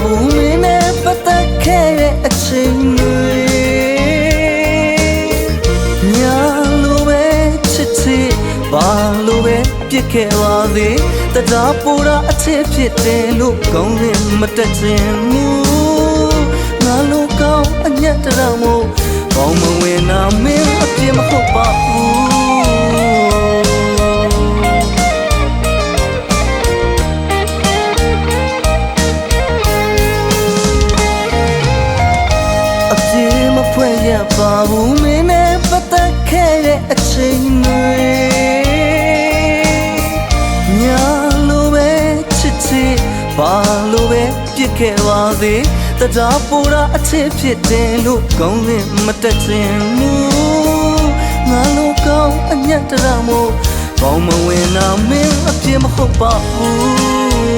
ဘူးမင်းနဲ့ပတ်သက်ခဲ့တဲ့အချိန်တွေညာလိုပဲချစ်ချစ်ဘာလိုပဲပြစ်ခဲ့ပါသေးတရားပူတာအချစ်ဖြစ်တယ်လို့ကောင်းရင်မတက်ချင်ဘူးငါလိုကောင်းအညက်တရမို့ပေါင်းမဝင်နာမင်းအပြစ်မဟုတ်ပါဘူးဖွဲ့ရပါဘူးမင်းနဲ့ပတ်သက်ခဲ့တဲ့အချိန်တွေညာလိုပဲချစ်ချစ်ဘာလိုပဲပြစ်ခဲ့ပါသေးတရားပူတာအချစ်ဖြစ်တယ်လို့ကောင်းရင်မတက်ချင်ဘူးငါလိုကောင်းအညက်တရမို့ပေါင်းမဝင်နာမင်းအပြစ်မဟုတ်ပါဘူး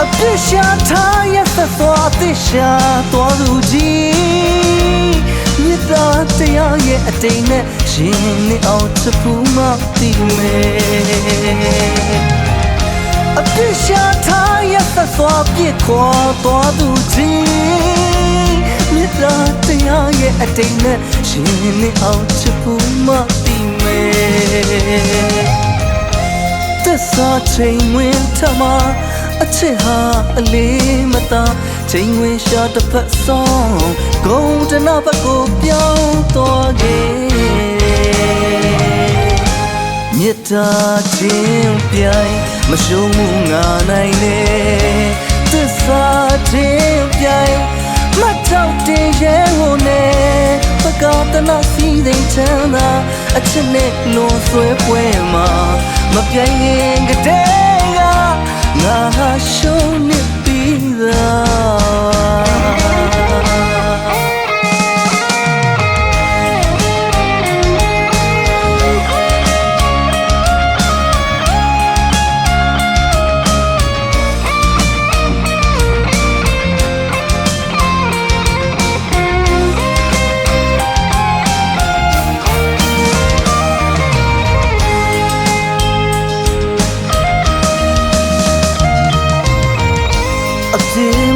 အပြစ်ရှာထားရသက်သွားအသက်ရှာသွားသူကြီးမြတ်တာတရားရဲ့အတိတ်နဲ့ရှင်နေအောင်ချစ်ဖို့မသိမယ်အပြစ်ရှာထားရသက်သွားပြစ်ခေါ်သွားသူကြီးမြတ်တာတရားရဲ့အတိတ်နဲ့ရှင်နေအောင်ချစ်ဖို့မသိမယ်သစ္စာချိန်ဝင်ထမအချစ်ဟာအလေးမသာချိန်ဝင်ရှာတစ်ဖက်ဆုံးဂုံတနာဘက်ကိုပြောင်းသွားခဲ့မြတ်တာချင်းပြိုင်မရှုံးမှုငါနိုင်လေသစ္စာချင်းပြိုင်မတောက်တင်ရဲဟိုနေပကောတနာစီတဲ့ချမ်းသာအချစ်နဲ့လွန်ဆွဲပွဲမှာမပြိုင်ရင်ကတဲ့ကငါရှုံးနေပြီ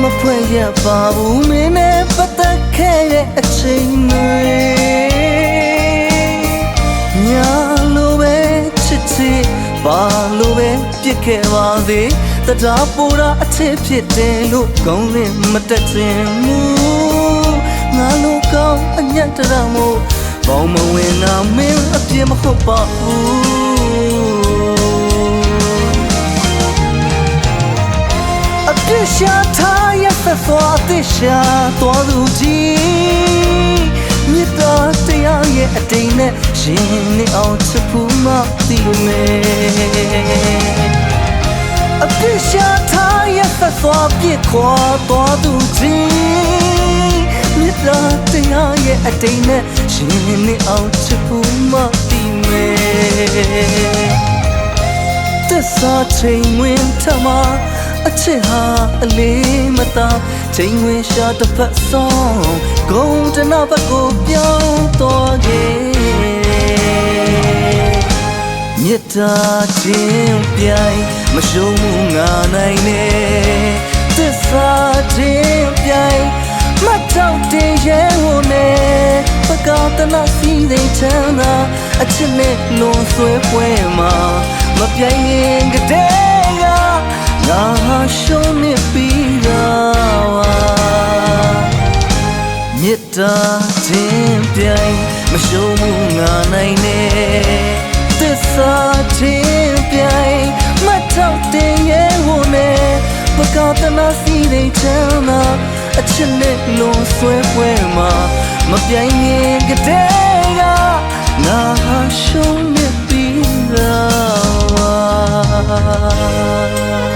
မဖွဲ့ရပါဘူးမင်းနဲ့ပတ်သက်ခဲ့တဲ့အချိန်တွေညာလိုပဲချစ်ချစ်ဘာလိုပဲပြစ်ခဲ့ပါသေးတရားပူတာအချစ်ဖြစ်တယ်လို့ကောင်းရင်မတက်ချင်ဘူးငါလိုကောင်းအညက်တရမို့ပေါင်းမဝင်နာမင်းအပြစ်မဟုတ်ပါဘူးအပြစ်ရှာထားရသက်သွားအသက်ရှာသွားသူကြီးမြတ်တာတရားရဲ့အတိတ်နဲ့ရှင်နေအောင်ချစ်ဖို့မသိမယ်အပြစ်ရှာထားရသက်သွားပြစ်ခေါ်သွားသူကြီးမြတ်တာတရားရဲ့အတိတ်နဲ့ရှင်နေအောင်ချစ်ဖို့မသိမယ်သစ္စာချိန်ဝင်ထမအချစ်ဟာအလေးမသာချိန်ဝင်ရှာတစ်ဖက်ဆုံးဂုံတနာဘက်ကိုပြောင်းသွားခဲ့မြတ်တာချင်းပြိုင်မရှုံးမှုငါနိုင်လေသစ္စာချင်းပြိုင်မတောက်တင်ရဲဟိုနေပကောတနာစီတဲ့ချမ်းသာအချစ်နဲ့လွန်ဆွဲပွဲမှာမပြိုင်ရင်ကတဲ့ကငါရှုံးနေပြီလားမြတ်တာချင်းပြိုင်မရှုံးမှုငါနိုင်နေသစ္စာချင်းပြိုင်မတောက်တင်ရဲဟိုနေပကောတနာစီတဲ့ချမ်းသာအချစ်နဲ့လွန်ဆွဲပွဲမှာမပြိုင်ရင်ကတဲ့ကငါရှုံးနေပြီလား